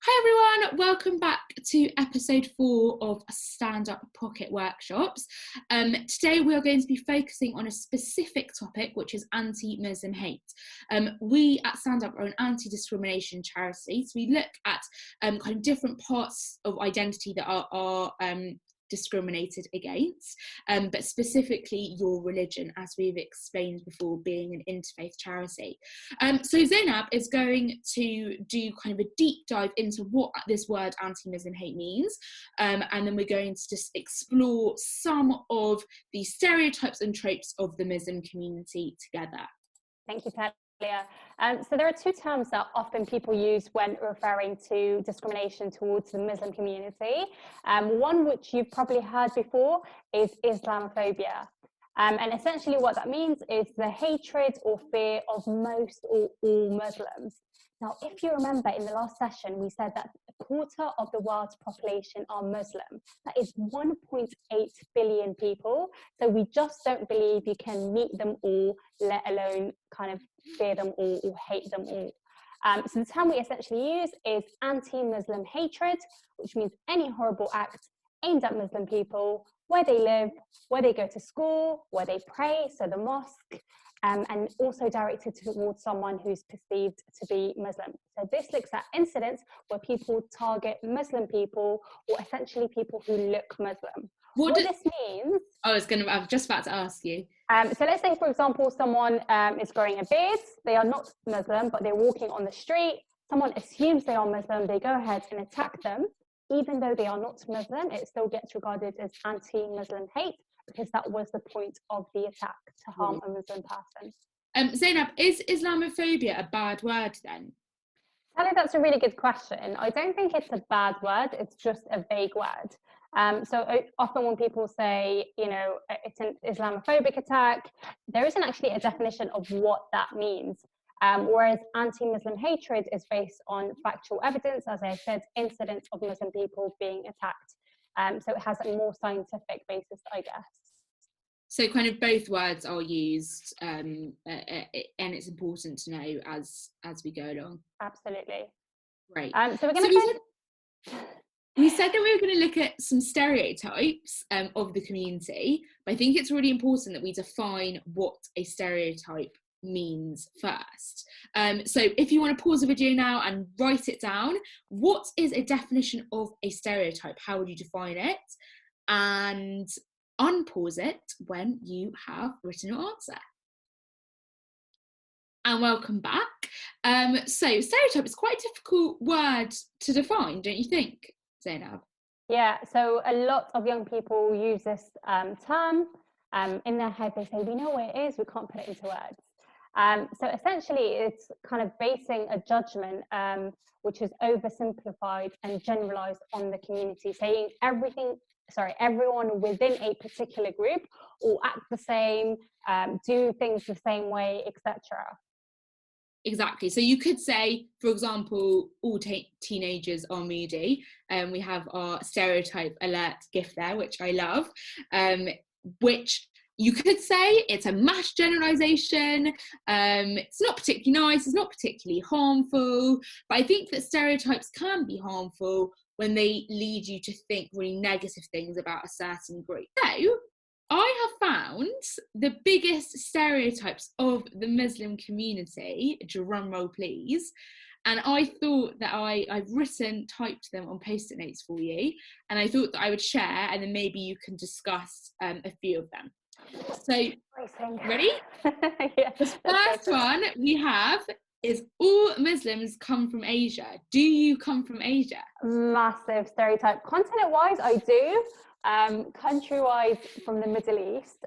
Hi everyone, welcome back to episode 4 of Stand Up Pocket Workshops. Today we are going to be focusing on a specific topic, which is anti-Muslim hate. We at Stand Up are an anti-discrimination charity, so we look at kind of different parts of identity that are discriminated against, but specifically your religion, as we've explained before, being an interfaith charity. So Zaynab is going to do kind of a deep dive into what this word anti-Muslim hate means, and then we're going to just explore some of the stereotypes and tropes of the Muslim community together. Thank you, Talia. So there are two terms that often people use when referring to discrimination towards the Muslim community. One which you've probably heard before is Islamophobia. And essentially what that means is the hatred or fear of most or all Muslims. Now, if you remember in the last session, we said that a quarter of the world's population are Muslim. That is 1.8 billion people. So we just don't believe you can meet them all, let alone kind of fear them all or hate them all. So the term we essentially use is anti-Muslim hatred, which means any horrible act aimed at Muslim people, where they live, where they go to school, where they pray, so the mosque, and also directed towards someone who's perceived to be Muslim. So this looks at incidents where people target Muslim people or essentially people who look Muslim. What this means... I was just about to ask you. So let's say, for example, someone is growing a beard. They are not Muslim, but they're walking on the street. Someone assumes they are Muslim. They go ahead and attack them. Even though they are not Muslim, it still gets regarded as anti-Muslim hate because that was the point of the attack, to harm a Muslim person. Zaynab, is Islamophobia a bad word then? Sally, that's a really good question. I don't think it's a bad word, it's just a vague word. So often when people say, it's an Islamophobic attack, there isn't actually a definition of what that means. Whereas anti-Muslim hatred is based on factual evidence, as I said, incidents of Muslim people being attacked. So it has a more scientific basis, I guess. So kind of both words are used, and it's important to know as we go along. Absolutely. Great. So we're going to we said that we were going to look at some stereotypes of the community, but I think it's really important that we define what a stereotype means first. So if you want to pause the video now and write it down, what is a definition of a stereotype? How would you define it? And unpause it when you have written your answer. And welcome back. So stereotype is quite a difficult word to define, don't you think, Zaynab? Yeah, so a lot of young people use this term. In their head they say, we know what it is, we can't put it into words. So essentially it's kind of basing a judgment which is oversimplified and generalized on the community, saying everyone within a particular group will act the same, do things the same way, etc. Exactly. So you could say, for example, all teenagers are moody. We have our stereotype alert GIF there, which I love, which you could say it's a mass generalization. It's not particularly nice, it's not particularly harmful, but I think that stereotypes can be harmful when they lead you to think really negative things about a certain group. So I have found the biggest stereotypes of the Muslim community, drum roll please, and I thought that I've typed them on post-it notes for you, and I thought that I would share, and then maybe you can discuss a few of them. So, ready? Yeah, the first one we have is all Muslims come from Asia. Do you come from Asia? Massive stereotype. Content-wise, I do. Country-wise, from the Middle East.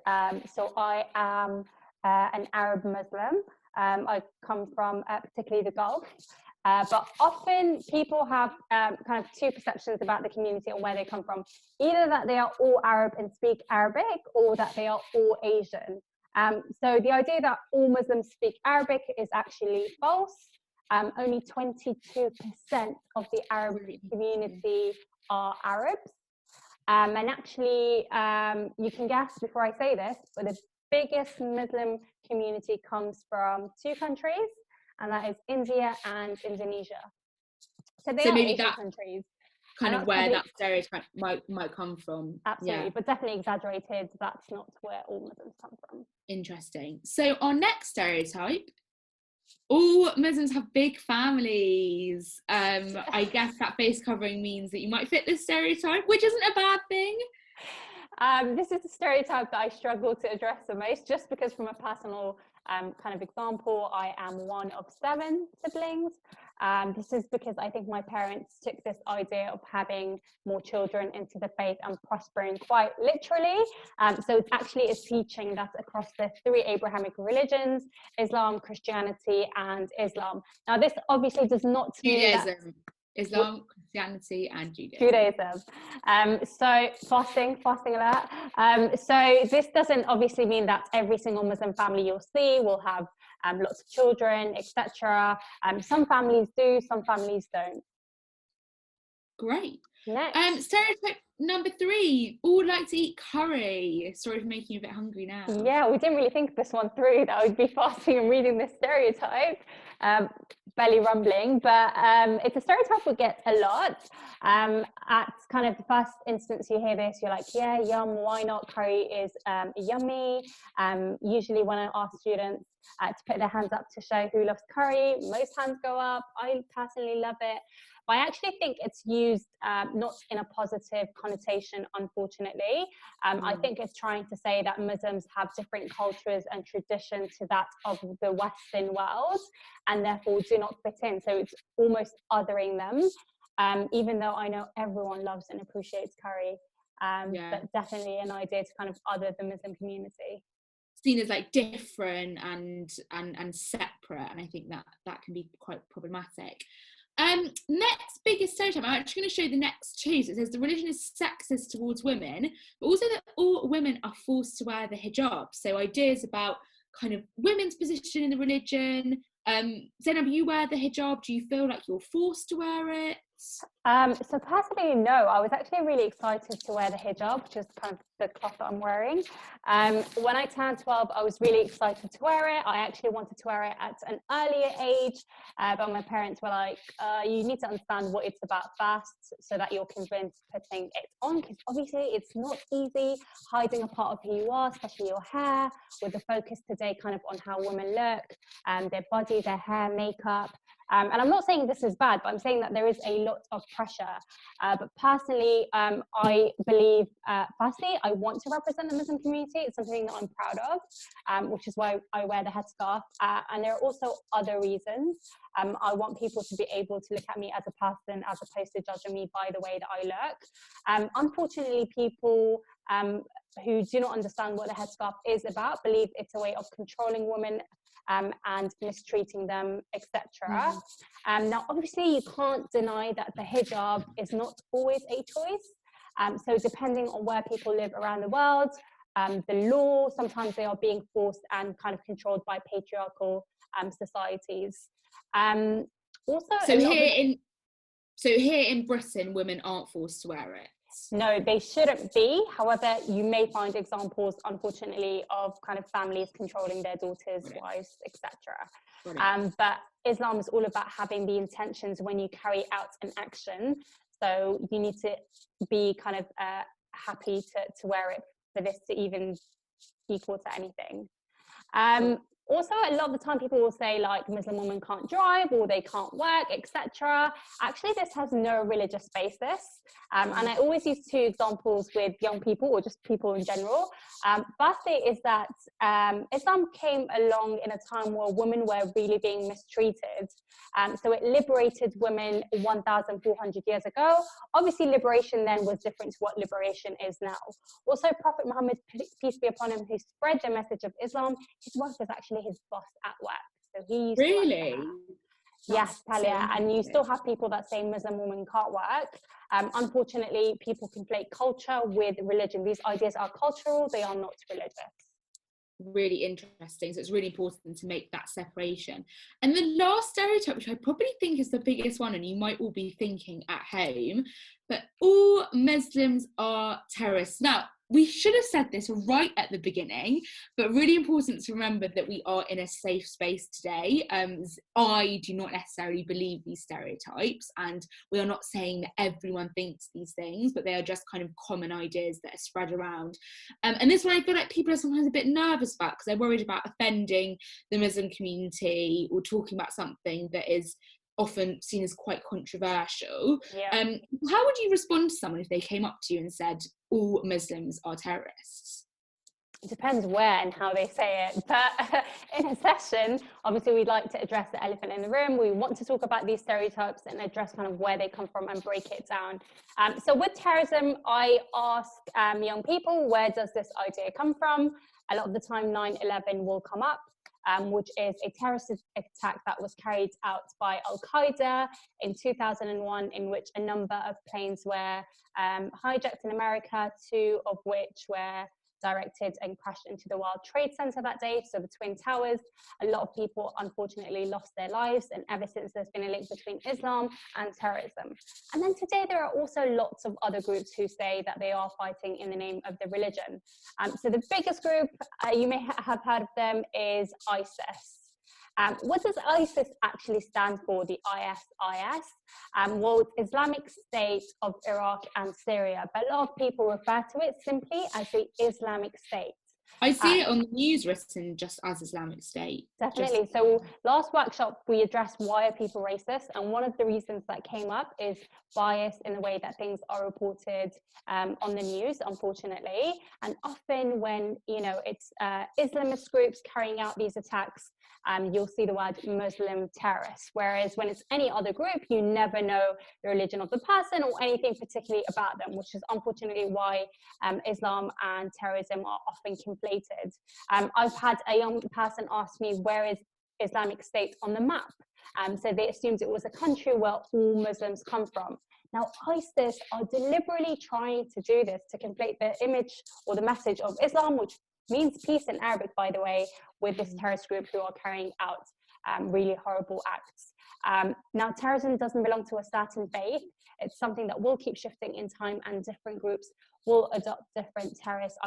So I am an Arab Muslim. I come from particularly the Gulf. But often people have kind of two perceptions about the community and where they come from. Either that they are all Arab and speak Arabic, or that they are all Asian. So the idea that all Muslims speak Arabic is actually false. Only 22% of the Arab community are Arabs. And actually, you can guess before I say this, but the biggest Muslim community comes from two countries, and that is India and Indonesia. So they So are maybe Asian that's countries. kind And of that's where probably, that stereotype might come from. absolutely, Yeah, but definitely exaggerated. That's not where all Muslims come from. interesting. So our next stereotype, all Muslims have big families. I guess that face covering means that you might fit this stereotype, which isn't a bad thing. This is the stereotype that I struggle to address the most, just because from a personal kind of example, I am one of 7 siblings. This is because I think my parents took this idea of having more children into the faith and prospering quite literally. So it's actually a teaching that's across the 3 Abrahamic religions: Islam, Christianity, and Islam. Now, this obviously does not mean that Islam, Christianity, and Judaism. So fasting alert. So this doesn't obviously mean that every single Muslim family you'll see will have lots of children, etc. Some families do, some families don't. Great. Next. Stereotype number 3, all like to eat curry. Sorry for making you a bit hungry now. Yeah, we didn't really think this one through, that I would be fasting and reading this stereotype. Belly rumbling, but it's a stereotype we get a lot. At kind of the first instance you hear this, you're like, yeah, yum, why not? Curry is yummy. Usually when I ask students to put their hands up to show who loves curry, most hands go up. I personally love it. But I actually think it's used not in a positive connotation, unfortunately. I think it's trying to say that Muslims have different cultures and traditions to that of the Western world, and therefore do not fit in. So it's almost othering them, even though I know everyone loves and appreciates curry. But definitely an idea to kind of other the Muslim community. Seen as like different and separate, and I think that can be quite problematic. Next biggest stereotype, I'm actually going to show the next 2. So it says the religion is sexist towards women, but also that all women are forced to wear the hijab. So ideas about kind of women's position in the religion. Zaynab, you wear the hijab. Do you feel like you're forced to wear it? So personally, no. I was actually really excited to wear the hijab, which is kind of the cloth that I'm wearing. When I turned 12, I was really excited to wear it. I actually wanted to wear it at an earlier age, but my parents were like, you need to understand what it's about first so that you're convinced putting it on, because obviously it's not easy hiding a part of who you are, especially your hair, with the focus today kind of on how women look, their body, their hair, makeup. And I'm not saying this is bad, but I'm saying that there is a lot of pressure. But personally, I believe, firstly, I want to represent the Muslim community. It's something that I'm proud of, which is why I wear the headscarf. And there are also other reasons. I want people to be able to look at me as a person, as opposed to judging me by the way that I look. Unfortunately, people who do not understand what the headscarf is about believe it's a way of controlling women and mistreating them, etc. Now, obviously, you can't deny that the hijab is not always a choice. So depending on where people live around the world, the law, sometimes they are being forced and kind of controlled by patriarchal societies. Also, so here in Britain, women aren't forced to wear it. No, they shouldn't be. However, you may find examples, unfortunately, of kind of families controlling their daughters, wives, etc. But Islam is all about having the intentions when you carry out an action. So you need to be kind of happy to wear it for this to even equal to anything. Also, a lot of the time people will say like Muslim women can't drive or they can't work, etc. Actually, this has no religious basis. And I always use 2 examples with young people or just people in general. Firstly is that Islam came along in a time where women were really being mistreated. So it liberated women 1,400 years ago. Obviously, liberation then was different to what liberation is now. Also, Prophet Muhammad, peace be upon him, who spread the message of Islam, his wife was actually his boss at work. So he used really? Yes, Talia, and you still have people that say Muslim women can't work. Unfortunately, people conflate culture with religion. These ideas are cultural, they are not religious. Really interesting. So it's really important to make that separation. And the last stereotype, which I probably think is the biggest one, and you might all be thinking at home, but all Muslims are terrorists. Now, we should have said this right at the beginning, but really important to remember that we are in a safe space today. I do not necessarily believe these stereotypes, and we are not saying that everyone thinks these things, but they are just kind of common ideas that are spread around. And this one I feel like people are sometimes a bit nervous about because they're worried about offending the Muslim community or talking about something that is often seen as quite controversial. Yeah. How would you respond to someone if they came up to you and said all Muslims are terrorists? It depends where and how they say it, but in a session, obviously we'd like to address the elephant in the room. We want to talk about these stereotypes and address kind of where they come from and break it down. So with terrorism, I ask young people, where does this idea come from? A lot of the time 9/11 will come up, which is a terrorist attack that was carried out by Al-Qaeda in 2001, in which a number of planes were hijacked in America, 2 of which were directed and crashed into the World Trade Center that day, so the Twin Towers. A lot of people unfortunately lost their lives, and ever since there's been a link between Islam and terrorism. And then today there are also lots of other groups who say that they are fighting in the name of the religion. So the biggest group, you may have heard of them, is ISIS. What does ISIS actually stand for, the ISIS? Well, it's Islamic State of Iraq and Syria, but a lot of people refer to it simply as the Islamic State. I see it on the news written just as Islamic State. Definitely. So last workshop, we addressed why are people racist, and one of the reasons that came up is bias in the way that things are reported on the news, unfortunately. And often when, it's Islamist groups carrying out these attacks, you'll see the word Muslim terrorist, whereas when it's any other group, you never know the religion of the person or anything particularly about them, which is unfortunately why Islam and terrorism are often conflated. I've had a young person ask me, where is Islamic State on the map? So they assumed it was a country where all Muslims come from. Now, ISIS are deliberately trying to do this to conflate the image or the message of Islam, which means peace in Arabic, by the way, with this terrorist group who are carrying out really horrible acts. Now, terrorism doesn't belong to a certain faith. It's something that will keep shifting in time, and different groups will adopt different terrorist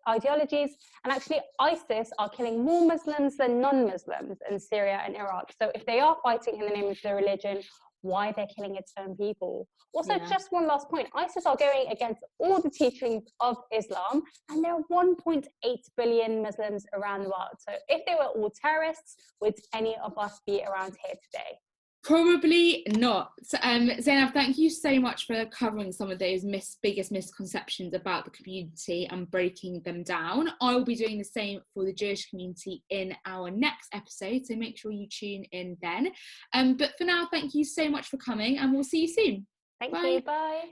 ideologies. And actually, ISIS are killing more Muslims than non-Muslims in Syria and Iraq. So if they are fighting in the name of the religion, why they're killing its own people? Also, just one last point, ISIS are going against all the teachings of Islam, and there are 1.8 billion Muslims around the world. So if they were all terrorists, would any of us be around here today? Probably not. So, Zaynab, thank you so much for covering some of those biggest misconceptions about the community and breaking them down. I will be doing the same for the Jewish community in our next episode, so make sure you tune in then. But for now, thank you so much for coming, and we'll see you soon. Thank you. Bye.